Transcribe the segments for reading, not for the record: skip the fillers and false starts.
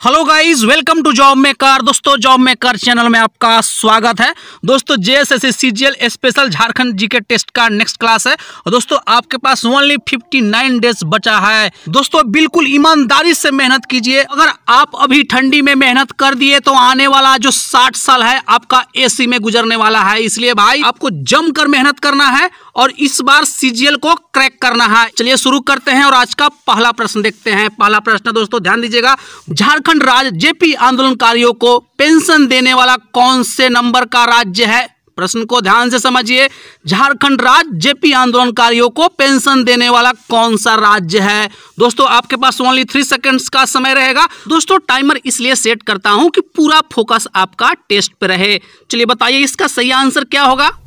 Hello guys, welcome to job maker. दोस्तों, job maker channel में आपका स्वागत है। दोस्तों, JSSC CGL special Jharkhand GK test का नेक्स्ट क्लास है। और दोस्तों, आपके पास ओनली 59 डेज बचा है। दोस्तों, बिल्कुल ईमानदारी से मेहनत कीजिए। अगर आप अभी ठंडी में मेहनत कर दिए तो आने वाला जो 60 साल है आपका एसी में गुजरने वाला है। इसलिए भाई आपको जमकर मेहनत करना है और इस बार सीजीएल को क्रैक करना है। चलिए शुरू करते हैं और आज का पहला प्रश्न देखते हैं। पहला प्रश्न दोस्तों ध्यान दीजिएगा, झारखंड राज्य जेपी आंदोलनकारियों को पेंशन देने वाला कौन से नंबर का राज्य है? प्रश्न को ध्यान से समझिए। झारखंड राज्य जेपी आंदोलनकारियों को पेंशन देने वाला कौन सा राज्य है? दोस्तों, आपके पास ओनली 3 सेकंड्स का समय रहेगा। दोस्तों, टाइमर इसलिए सेट करता हूं कि पूरा फोकस आपका टेस्ट पे रहे। चलिए बताइए इसका सही आंसर क्या होगा?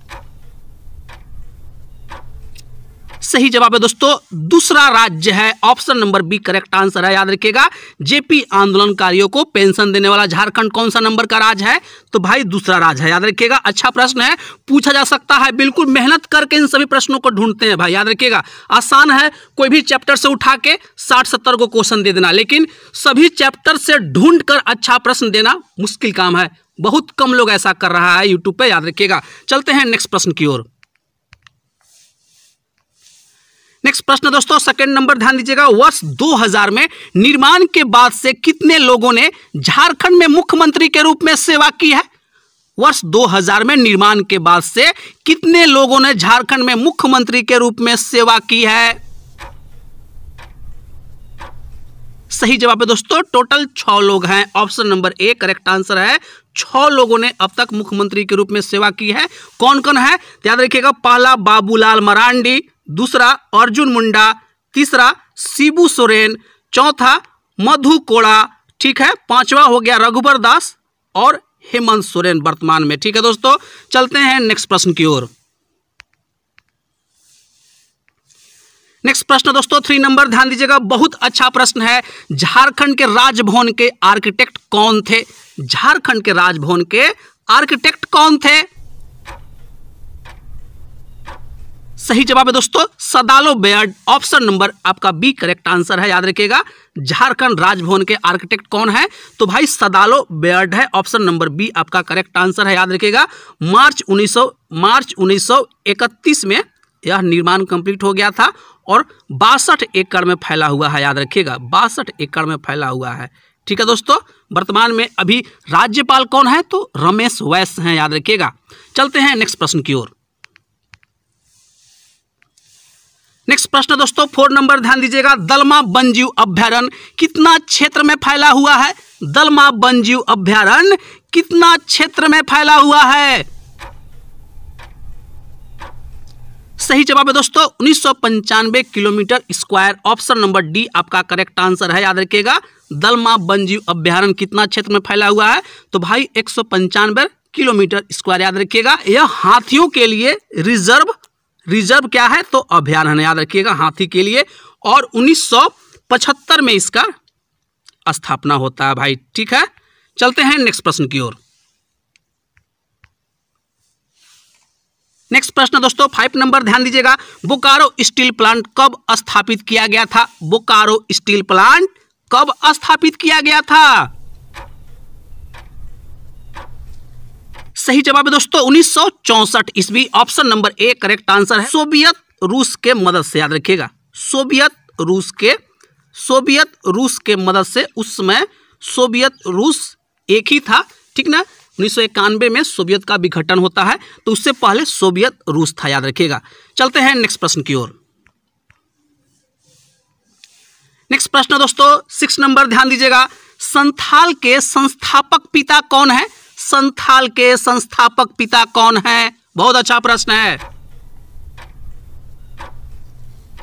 सही जवाब है दोस्तों दूसरा राज्य है। Option number B correct answer है। याद रखिएगा, जेपी आंदोलनकारियों को पेंशन देने वाला झारखंड कौन सा नंबर का राज्य है? तो भाई दूसरा राज्य है। याद रखिएगा, अच्छा प्रश्न है, पूछा जा सकता है। बिल्कुल मेहनत करके इन सभी प्रश्नों को ढूंढते हैं भाई। याद रखिएगा, आसान है, कोई भी चैप्टर से उठा के 60-70 को क्वेश्चन दे देना, लेकिन सभी चैप्टर से ढूंढ कर अच्छा प्रश्न देना मुश्किल काम है। बहुत कम लोग ऐसा कर रहा है यूट्यूब पे। याद रखिएगा, चलते हैं नेक्स्ट प्रश्न की ओर। नेक्स्ट प्रश्न दोस्तों सेकंड नंबर, ध्यान दीजिएगा। वर्ष 2000 में निर्माण के बाद से कितने लोगों ने झारखंड में मुख्यमंत्री के रूप में सेवा की है? वर्ष 2000 में निर्माण के बाद से कितने लोगों ने झारखंड में मुख्यमंत्री के रूप में सेवा की है? सही जवाब है दोस्तों टोटल 6 लोग हैं। Option number A correct answer है। 6 लोगों ने अब तक मुख्यमंत्री के रूप में सेवा की है। कौन कौन है? याद रखिएगा, पहला बाबूलाल मरांडी, दूसरा अर्जुन मुंडा, तीसरा शिबू सोरेन, चौथा मधु कोड़ा, ठीक है, पांचवा हो गया रघुबर दास और हेमंत सोरेन वर्तमान में। ठीक है दोस्तों, चलते हैं नेक्स्ट प्रश्न की ओर। नेक्स्ट प्रश्न दोस्तों 3 नंबर, ध्यान दीजिएगा, बहुत अच्छा प्रश्न है। झारखंड के राजभवन के आर्किटेक्ट कौन थे? झारखंड के राजभवन के आर्किटेक्ट कौन थे? सही जवाब है दोस्तों सदालो बेयर्ड। ऑप्शन नंबर आपका बी करेक्ट आंसर है। याद रखिएगा, झारखंड राजभवन के आर्किटेक्ट कौन है? तो भाई सदालो बेयर्ड है। ऑप्शन नंबर बी आपका करेक्ट आंसर है। याद रखिएगा, मार्च 1931 में यह निर्माण कंप्लीट हो गया था और 62 एकड़ में फैला हुआ है। याद रखिएगा, 62 एकड़ में फैला हुआ है। ठीक है दोस्तों, वर्तमान में अभी राज्यपाल कौन है? तो रमेश बैस हैं। याद रखिएगा, चलते हैं नेक्स्ट प्रश्न की ओर। नेक्स्ट प्रश्न दोस्तों 4 नंबर, ध्यान दीजिएगा, दलमा वन्यजीव अभ्यारण्य कितना क्षेत्र में फैला हुआ है? दलमा वन्यजीव अभ्यारण्य कितना क्षेत्र में फैला हुआ है? सही जवाब है दोस्तों 1995 kilometre square. Option number D आपका करेक्ट आंसर है। याद रखिएगा, दलमा वन्यजीव अभ्यारण्य कितना क्षेत्र में फैला हुआ है? तो भाई 195 किलोमीटर स्क्वायर। याद रखिएगा, यह हाथियों के लिए रिजर्व क्या है? तो अभयारण्य। याद रखिएगा, हाथी के लिए। और 1975 में इसका स्थापना होता है भाई। ठीक है, चलते हैं नेक्स्ट प्रश्न की ओर। नेक्स्ट प्रश्न दोस्तों 5 नंबर, ध्यान दीजिएगा, बोकारो स्टील प्लांट कब स्थापित किया गया था? बोकारो स्टील प्लांट कब स्थापित किया गया था? सही जवाब है दोस्तों 1964 ईस्वी। Option number A correct answer है। सोवियत रूस के मदद से। याद रखिएगा, सोवियत रूस के मदद से। उस समय सोवियत रूस एक ही था, ठीक ना। 1991 में सोवियत का विघटन होता है, तो उससे पहले सोवियत रूस था। याद रखिएगा, चलते हैं नेक्स्ट प्रश्न की ओर। नेक्स्ट प्रश्न दोस्तों 6 नंबर, ध्यान दीजिएगा, संथाल के संस्थापक पिता कौन है? संथाल के संस्थापक पिता कौन है? बहुत अच्छा प्रश्न है।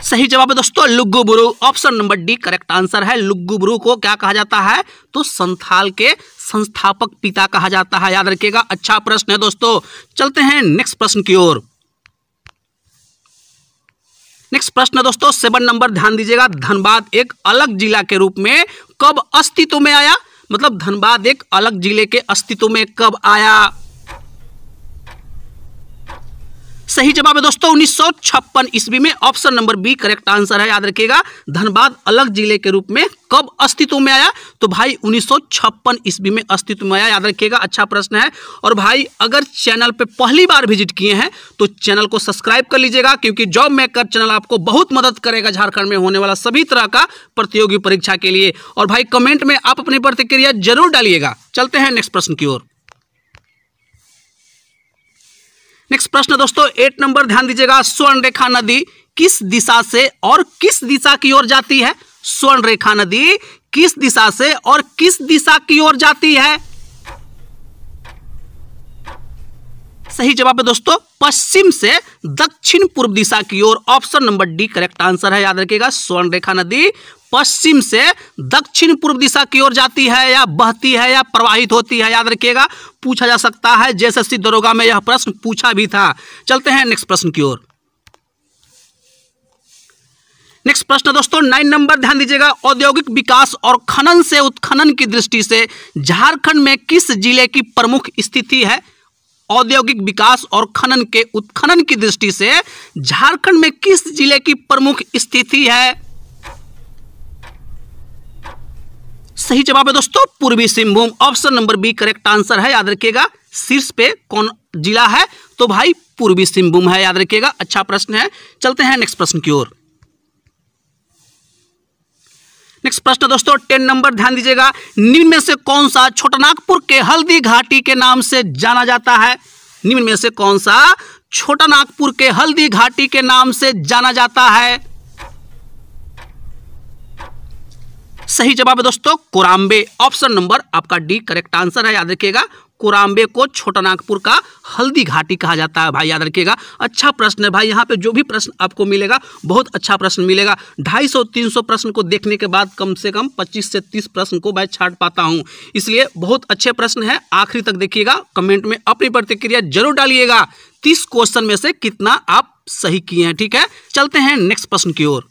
सही जवाब है दोस्तों Luguburu. Option number D correct answer है। लुगुबुरु को क्या कहा जाता है? तो संथाल के संस्थापक पिता कहा जाता है। याद रखिएगा, अच्छा प्रश्न है दोस्तों। चलते हैं नेक्स्ट प्रश्न की ओर। नेक्स्ट प्रश्न दोस्तों 7 नंबर, ध्यान दीजिएगा, धनबाद एक अलग जिला के रूप में कब अस्तित्व में आया? मतलब धनबाद एक अलग जिले के अस्तित्व में कब आया? सही जवाब है दोस्तों 1956 ईस्वी में। Option number B correct answer है, याद रखिएगा। धनबाद अलग जिले के रूप में कब अस्तित्व में आया? तो भाई 1956 ईस्वी में अस्तित्व में आया, याद रखिएगा। अच्छा प्रश्न है। और भाई अगर चैनल पे पहली बार विजिट किए हैं तो चैनल को सब्सक्राइब कर लीजिएगा, क्योंकि जॉब मेकर चैनल आपको बहुत मदद करेगा झारखंड में होने वाला सभी तरह का प्रतियोगी परीक्षा के लिए। और भाई कमेंट में आप अपनी प्रतिक्रिया जरूर डालिएगा। चलते हैं नेक्स्ट प्रश्न की ओर। नेक्स्ट प्रश्न दोस्तों 8 नंबर, ध्यान दीजिएगा। स्वर्ण रेखा नदी किस दिशा से और किस दिशा की ओर जाती है? स्वर्ण रेखा नदी किस दिशा से और किस दिशा की ओर जाती है? सही जवाब है दोस्तों पश्चिम से दक्षिण पूर्व दिशा की ओर। Option number D correct answer है, याद रखिएगा। स्वर्ण रेखा नदी पश्चिम से दक्षिण पूर्व दिशा की ओर जाती है, या बहती है, या प्रवाहित होती है, याद रखिएगा। पूछा जा सकता है, जेएसएससी दरोगा में यह प्रश्न पूछा भी था। चलते हैं नेक्स्ट प्रश्न की ओर। नेक्स्ट प्रश्न दोस्तों 9 नंबर, ध्यान दीजिएगा। औद्योगिक विकास और खनन से उत्खनन की दृष्टि से झारखंड में किस जिले की प्रमुख स्थिति है? औद्योगिक विकास और खनन के उत्खनन की दृष्टि से झारखंड में किस जिले की प्रमुख स्थिति है? सही जवाब है दोस्तों Purbi Singhbhum. Option number B correct answer है, याद रखिएगा। शीर्ष पे कौन जिला है? तो भाई पूर्वी सिंहभूम है, याद रखिएगा। अच्छा प्रश्न है। चलते हैं नेक्स्ट प्रश्न की ओर। नेक्स्ट प्रश्न दोस्तों 10 नंबर, ध्यान दीजिएगा। निम्न में से कौन सा छोटानागपुर के हल्दी घाटी के नाम से जाना जाता है? निम्न में से कौन सा छोटानागपुर के हल्दी घाटी के नाम से जाना जाता है? सही जवाब है दोस्तों कोराम्बे। ऑप्शन नंबर आपका डी करेक्ट आंसर है, याद रखिएगा। कोराम्बे को छोटानागपुर का हल्दी घाटी कहा जाता है भाई, याद रखिएगा। अच्छा प्रश्न है भाई। यहाँ पे जो भी प्रश्न आपको मिलेगा बहुत अच्छा प्रश्न मिलेगा। 250-300 प्रश्न को देखने के बाद कम से कम 25 से 30 प्रश्न को मैं छांट पाता हूँ, इसलिए बहुत अच्छे प्रश्न है। आखिरी तक देखिएगा। कमेंट में अपनी प्रतिक्रिया जरूर डालिएगा। 30 क्वेश्चन में से कितना आप सही किए हैं, ठीक है। चलते हैं नेक्स्ट प्रश्न की ओर।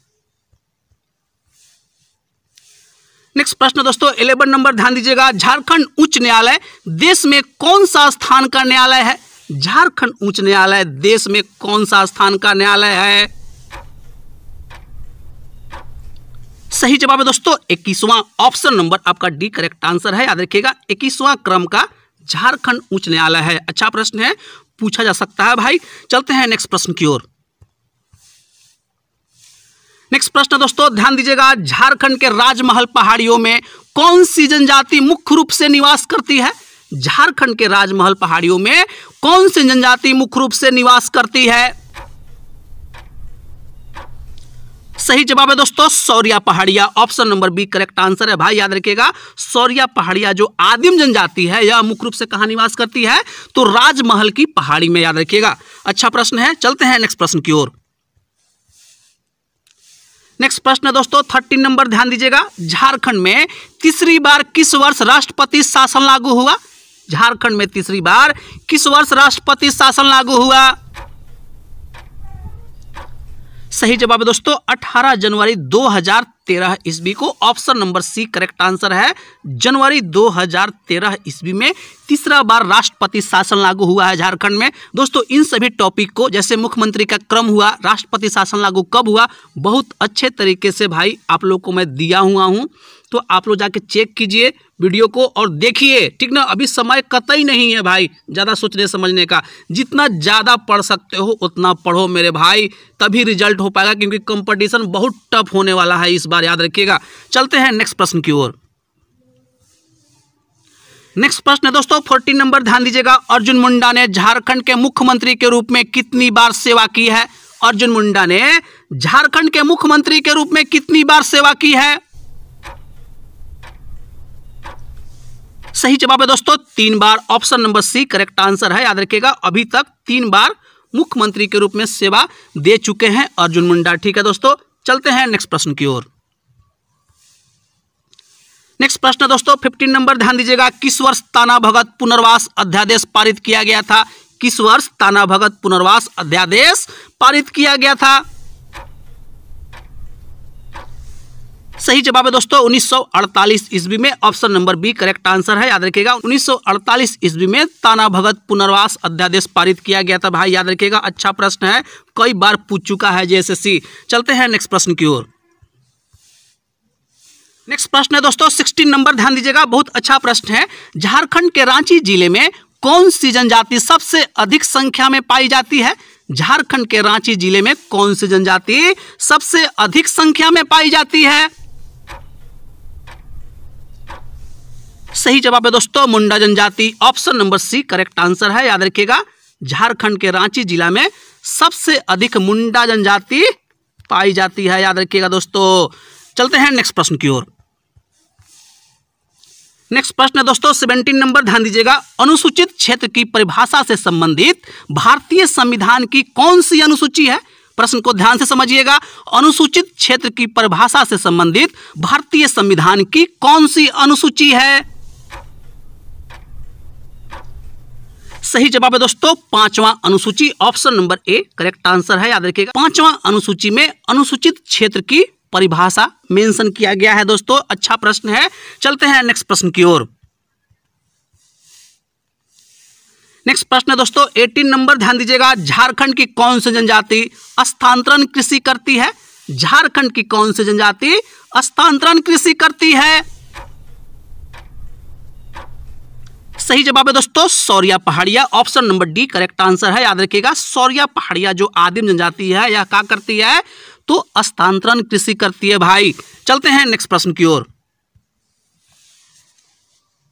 नेक्स्ट प्रश्न दोस्तों 11 नंबर, ध्यान दीजिएगा। झारखंड उच्च न्यायालय देश में कौन सा स्थान का न्यायालय है? झारखंड उच्च न्यायालय देश में कौन सा स्थान का न्यायालय है? सही जवाब है दोस्तों 21वां। ऑप्शन नंबर आपका डी करेक्ट आंसर है, याद रखिएगा। 21वां क्रम का झारखंड उच्च न्यायालय है। अच्छा प्रश्न है, पूछा जा सकता है भाई। चलते हैं नेक्स्ट प्रश्न की ओर। नेक्स्ट प्रश्न दोस्तों ध्यान दीजिएगा। झारखंड के राजमहल पहाड़ियों में कौन सी जनजाति मुख्य रूप से निवास करती है? झारखंड के राजमहल पहाड़ियों में कौन सी जनजाति मुख्य रूप से निवास करती है? सही जवाब है दोस्तों Sauria Paharia. Option number B correct answer है भाई, याद रखिएगा। सौरिया पहाड़िया जो आदिम जनजाति है यह मुख्य रूप से कहां निवास करती है? तो राजमहल की पहाड़ी में, याद रखिएगा। अच्छा प्रश्न है। चलते हैं नेक्स्ट प्रश्न की ओर। नेक्स्ट प्रश्न दोस्तों 13 नंबर, ध्यान दीजिएगा। झारखंड में तीसरी बार किस वर्ष राष्ट्रपति शासन लागू हुआ? झारखंड में तीसरी बार किस वर्ष राष्ट्रपति शासन लागू हुआ? सही जवाब है दोस्तों 18 जनवरी 2013 ईस्वी को। Option number C correct answer है। जनवरी 2013 ईस्वी में तीसरा बार राष्ट्रपति शासन लागू हुआ है झारखंड में। दोस्तों इन सभी टॉपिक को, जैसे मुख्यमंत्री का क्रम हुआ, राष्ट्रपति शासन लागू कब हुआ, बहुत अच्छे तरीके से भाई आप लोग को मैं दिया हुआ हूं। तो आप लोग जाके चेक कीजिए वीडियो को और देखिए, ठीक ना। अभी समय कतई नहीं है भाई ज़्यादा सोचने समझने का। जितना ज़्यादा पढ़ सकते हो उतना पढ़ो मेरे भाई, तभी रिजल्ट हो पाएगा, क्योंकि कंपटीशन बहुत टफ होने वाला है इस बार, याद रखिएगा। चलते हैं नेक्स्ट प्रश्न की ओर। नेक्स्ट प्रश्न है दोस्तों 14 नंबर, ध्यान दीजिएगा। अर्जुन मुंडा ने झारखंड के मुख्यमंत्री के रूप में कितनी बार सेवा की है? अर्जुन मुंडा ने झारखंड के मुख्यमंत्री के रूप में कितनी बार सेवा की है? सही जवाब है दोस्तों 3 बार। Option number C correct answer है, याद रखिएगा। अभी तक 3 बार मुख्यमंत्री के रूप में सेवा दे चुके हैं अर्जुन मुंडा, ठीक है दोस्तों। चलते हैं नेक्स्ट प्रश्न की ओर। नेक्स्ट प्रश्न दोस्तों 15 नंबर, ध्यान दीजिएगा। किस वर्ष ताना भगत पुनर्वास अध्यादेश पारित किया गया था? किस वर्ष ताना भगत पुनर्वास अध्यादेश पारित किया गया था? सही जवाब है दोस्तों 1948 ईस्वी में। Option number B correct answer है, याद रखिएगा। 1948 ईस्वी में ताना भगत पुनर्वास अध्यादेश पारित किया गया था भाई, याद रखिएगा। अच्छा प्रश्न है, कई बार पूछ चुका है जेएसएससी। चलते हैं नेक्स्ट प्रश्न की ओर। नेक्स्ट प्रश्न है दोस्तों 16 नंबर, ध्यान दीजिएगा, बहुत अच्छा प्रश्न है। झारखंड के रांची जिले में कौन सी जनजाति सबसे अधिक संख्या में पाई जाती है? झारखंड के रांची जिले में कौन सी जनजाति सबसे अधिक संख्या में पाई जाती है? सही जवाब है दोस्तों मुंडा जनजाति। Option number C correct answer है, याद रखिएगा। झारखंड के रांची जिला में सबसे अधिक मुंडा जनजाति पाई जाती है, याद रखिएगा दोस्तों। चलते हैं नेक्स्ट प्रश्न की ओर। नेक्स्ट प्रश्न है दोस्तों 17 नंबर, ध्यान दीजिएगा। अनुसूचित क्षेत्र की परिभाषा से संबंधित भारतीय संविधान की कौन सी अनुसूची है? प्रश्न को ध्यान से समझिएगा। अनुसूचित क्षेत्र की परिभाषा से संबंधित भारतीय संविधान की कौन सी अनुसूची है? सही जवाब है दोस्तों 5वां अनुसूची। Option number A correct answer है, याद रखिएगा। 5वां अनुसूची में अनुसूचित क्षेत्र की परिभाषा मेंशन किया गया है दोस्तों। अच्छा प्रश्न है। चलते हैं नेक्स्ट प्रश्न की ओर। नेक्स्ट प्रश्न है दोस्तों 18 नंबर, ध्यान दीजिएगा। झारखंड की कौन सी जनजाति स्थानांतरण कृषि करती है? झारखंड की कौन सी जनजाति स्थानांतरण कृषि करती है? सही जवाब है दोस्तों Sauria Paharia. Option number D correct answer है, याद रखिएगा। सौरिया पहाड़िया जो आदिम जनजाति है यह क्या करती है? तो स्थानांतरण कृषि करती है भाई। चलते हैं नेक्स्ट प्रश्न की ओर।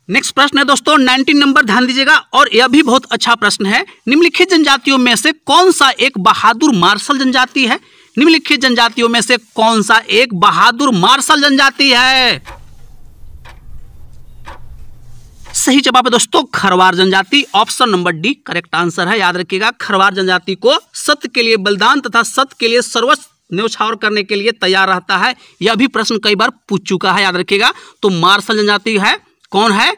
नेक्स्ट प्रश्न है दोस्तों 19 नंबर, ध्यान दीजिएगा, और यह भी बहुत अच्छा प्रश्न है। निम्नलिखित जनजातियों में से कौन सा एक बहादुर मार्शल जनजाति है? निम्नलिखित जनजातियों में से कौन सा एक बहादुर मार्शल जनजाति है? सही जवाब है दोस्तों खरवार जनजाति। Option number D correct answer है, याद रखिएगा। खरवार जनजाति को सत्य के लिए बलिदान तथा सत्य के लिए सर्वस्व न्यौछावर करने के लिए तैयार रहता है। यह भी प्रश्न कई बार पूछ चुका है, याद रखिएगा। तो मार्शल जनजाति है कौन है?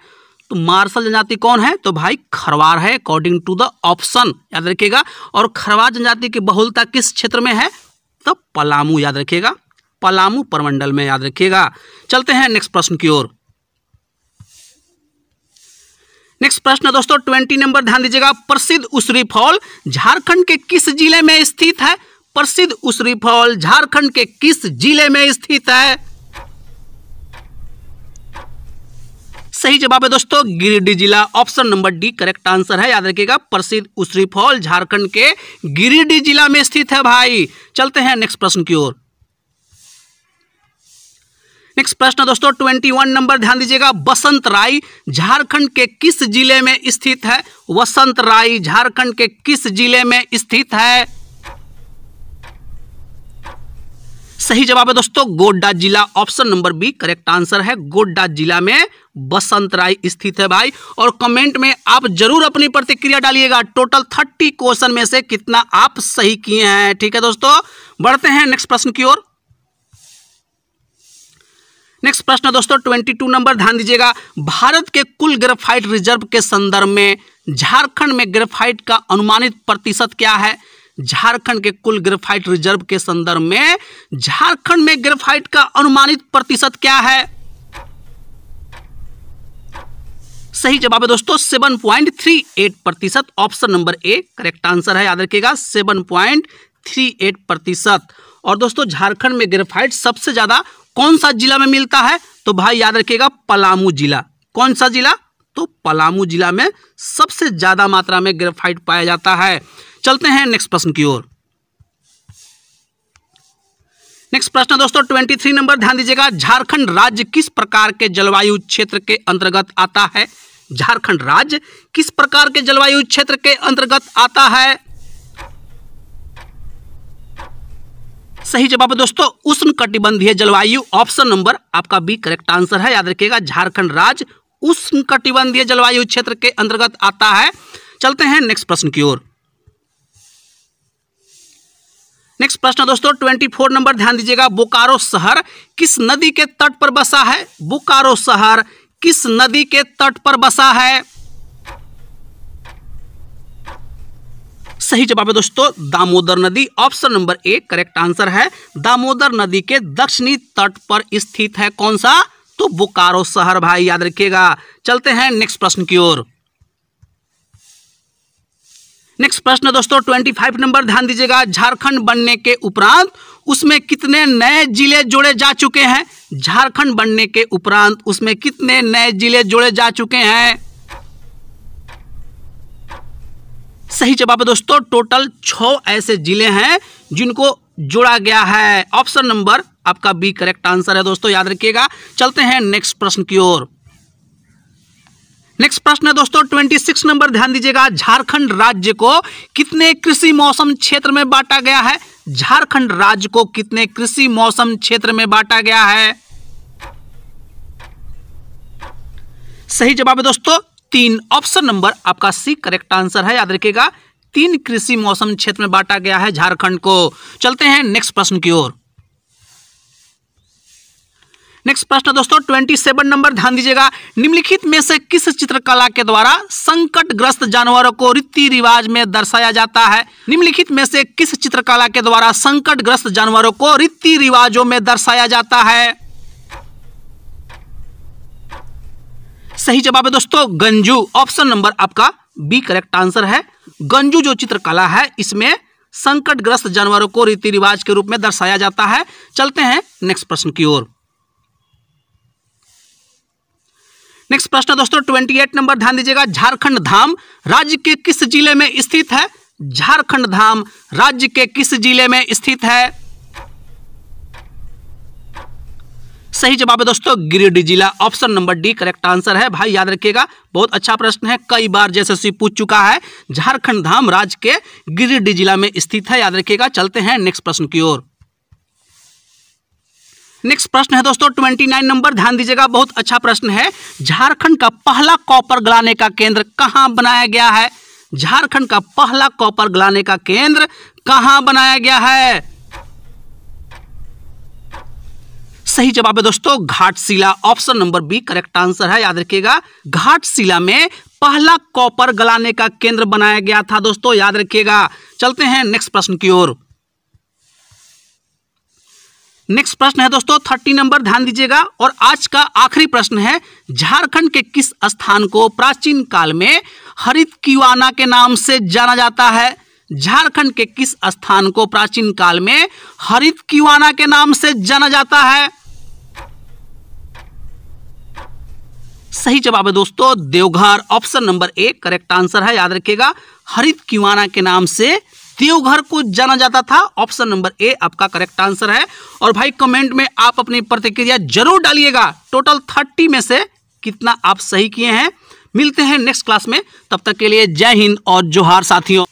तो मार्शल जनजाति कौन है? तो भाई खरवार है, अकॉर्डिंग टू द ऑप्शन, याद रखिएगा। और खरवार जनजाति की बहुलता किस क्षेत्र में है? तो पलामू, याद रखिएगा। पलामू प्रमंडल में, याद रखिएगा। चलते हैं नेक्स्ट प्रश्न की ओर। नेक्स्ट प्रश्न दोस्तों 20 नंबर, ध्यान दीजिएगा। प्रसिद्ध उसरी फॉल झारखंड के किस जिले में स्थित है? प्रसिद्ध उसरी फॉल झारखंड के किस जिले में स्थित है? सही जवाब है दोस्तों गिरिडीह जिला। Option number D correct answer है, याद रखिएगा। प्रसिद्ध उसरी फॉल झारखंड के गिरिडीह जिला में स्थित है भाई। चलते हैं नेक्स्ट प्रश्न की ओर। नेक्स्ट प्रश्न दोस्तों 21 नंबर, ध्यान दीजिएगा। बसंत राय झारखंड के किस जिले में स्थित है? बसंत राय झारखंड के किस जिले में स्थित है? सही जवाब है दोस्तों गोड्डा जिला। Option number B correct answer है, गोड्डा जिला में बसंत राय स्थित है भाई। और कमेंट में आप जरूर अपनी प्रतिक्रिया डालिएगा। टोटल 30 क्वेश्चन में से कितना आप सही किए हैं, ठीक है दोस्तों। बढ़ते हैं नेक्स्ट प्रश्न की ओर। नेक्स्ट प्रश्न दोस्तों 22 नंबर, ध्यान दीजिएगा। भारत के कुल ग्रेफाइट रिजर्व के संदर्भ में झारखंड में ग्रेफाइट का अनुमानित प्रतिशत क्या है? झारखंड के कुल ग्रेफाइट रिजर्व के संदर्भ में झारखंड में ग्रेफाइट का अनुमानित प्रतिशत क्या है? सही जवाब है दोस्तों 7.38%। Option number A correct answer है, याद रखिएगा। 7.38%। और दोस्तों झारखंड में ग्रेफाइट सबसे ज्यादा कौन सा जिला में मिलता है? तो भाई याद रखिएगा पलामू जिला। कौन सा जिला? तो पलामू जिला में सबसे ज्यादा मात्रा में ग्रेफाइट पाया जाता है। चलते हैं नेक्स्ट प्रश्न की ओर। नेक्स्ट प्रश्न दोस्तों 23 नंबर, ध्यान दीजिएगा। झारखंड राज्य किस प्रकार के जलवायु क्षेत्र के अंतर्गत आता है? झारखंड राज्य किस प्रकार के जलवायु क्षेत्र के अंतर्गत आता है? सही जवाब है दोस्तों उष्णकटिबंधीय जलवायु। ऑप्शन नंबर आपका बी करेक्ट आंसर है, याद रखिएगा। झारखंड राज्य उष्णकटिबंधीय जलवायु क्षेत्र के अंतर्गत आता है। चलते हैं नेक्स्ट प्रश्न की ओर। नेक्स्ट प्रश्न दोस्तों 24 नंबर, ध्यान दीजिएगा। बोकारो शहर किस नदी के तट पर बसा है? बोकारो शहर किस नदी के तट पर बसा है? सही जवाब है दोस्तों दामोदर नदी। Option number A correct answer है। दामोदर नदी के दक्षिणी तट पर स्थित है कौन सा? तो बोकारो शहर भाई, याद रखिएगा। चलते हैं नेक्स्ट प्रश्न की ओर। नेक्स्ट प्रश्न दोस्तों 25 नंबर, ध्यान दीजिएगा। झारखंड बनने के उपरांत उसमें कितने नए जिले जोड़े जा चुके हैं? झारखंड बनने के उपरांत उसमें कितने नए जिले जोड़े जा चुके हैं? सही जवाब है दोस्तों टोटल 6 ऐसे जिले हैं जिनको जोड़ा गया है। ऑप्शन नंबर आपका बी करेक्ट आंसर है दोस्तों, याद रखिएगा। चलते हैं नेक्स्ट प्रश्न की ओर। नेक्स्ट प्रश्न है दोस्तों 26 नंबर, ध्यान दीजिएगा। झारखंड राज्य को कितने कृषि मौसम क्षेत्र में बांटा गया है? झारखंड राज्य को कितने कृषि मौसम क्षेत्र में बांटा गया है? सही जवाब है दोस्तों 3। ऑप्शन नंबर आपका सी करेक्ट आंसर है, याद रखिएगा। 3 कृषि मौसम क्षेत्र में बांटा गया है झारखंड को। चलते हैं नेक्स्ट प्रश्न की ओर। नेक्स्ट प्रश्न दोस्तों 27 नंबर, ध्यान दीजिएगा। निम्नलिखित में से किस चित्रकला के द्वारा संकटग्रस्त जानवरों को रीति रिवाज में दर्शाया जाता है? निम्नलिखित में से किस चित्रकला के द्वारा संकटग्रस्त जानवरों को रीति रिवाजों में दर्शाया जाता है? सही जवाब है दोस्तों गंजू। ऑप्शन नंबर आपका बी करेक्ट आंसर है। गंजू जो चित्रकला है इसमें संकटग्रस्त जानवरों को रीति रिवाज के रूप में दर्शाया जाता है। चलते हैं नेक्स्ट प्रश्न की ओर। नेक्स्ट प्रश्न दोस्तों 28 नंबर, ध्यान दीजिएगा। झारखंड धाम राज्य के किस जिले में स्थित है? झारखंड धाम राज्य के किस जिले में स्थित है? सही जवाब है दोस्तों गिरिडीह जिला। Option number D correct answer है भाई, याद रखिएगा। बहुत अच्छा प्रश्न है, कई बार जैसे पूछ चुका है। झारखंड धाम राज्य के गिरिडीह जिला में स्थित है, याद रखिएगा। चलते हैं नेक्स्ट प्रश्न की ओर। नेक्स्ट प्रश्न है दोस्तों 29 नंबर, ध्यान दीजिएगा। बहुत अच्छा प्रश्न है। झारखंड का पहला कॉपर गलाने का केंद्र कहां बनाया गया है? झारखंड का पहला कॉपर गलाने का केंद्र कहां बनाया गया है? सही जवाब है दोस्तों Ghatshila. Option number B correct answer है, याद रखिएगा। घाटशिला में पहला कॉपर गलाने का केंद्र बनाया गया था दोस्तों, याद रखिएगा। चलते हैं नेक्स्ट प्रश्न की ओर। नेक्स्ट प्रश्न है दोस्तों 30 नंबर, ध्यान दीजिएगा। और आज का आखिरी प्रश्न है। झारखंड के किस स्थान को प्राचीन काल में हरित किवाना के नाम से जाना जाता है? झारखंड के किस स्थान को प्राचीन काल में हरित किवाना के नाम से जाना जाता है? सही जवाब है दोस्तों Deoghar. Option number A correct answer है, याद रखिएगा। हरित किवाना के नाम से देवघर को जाना जाता था। ऑप्शन नंबर ए आपका करेक्ट आंसर है। और भाई कमेंट में आप अपनी प्रतिक्रिया जरूर डालिएगा। टोटल 30 में से कितना आप सही किए हैं। मिलते हैं नेक्स्ट क्लास में, तब तक के लिए जय हिंद और जोहार साथियों।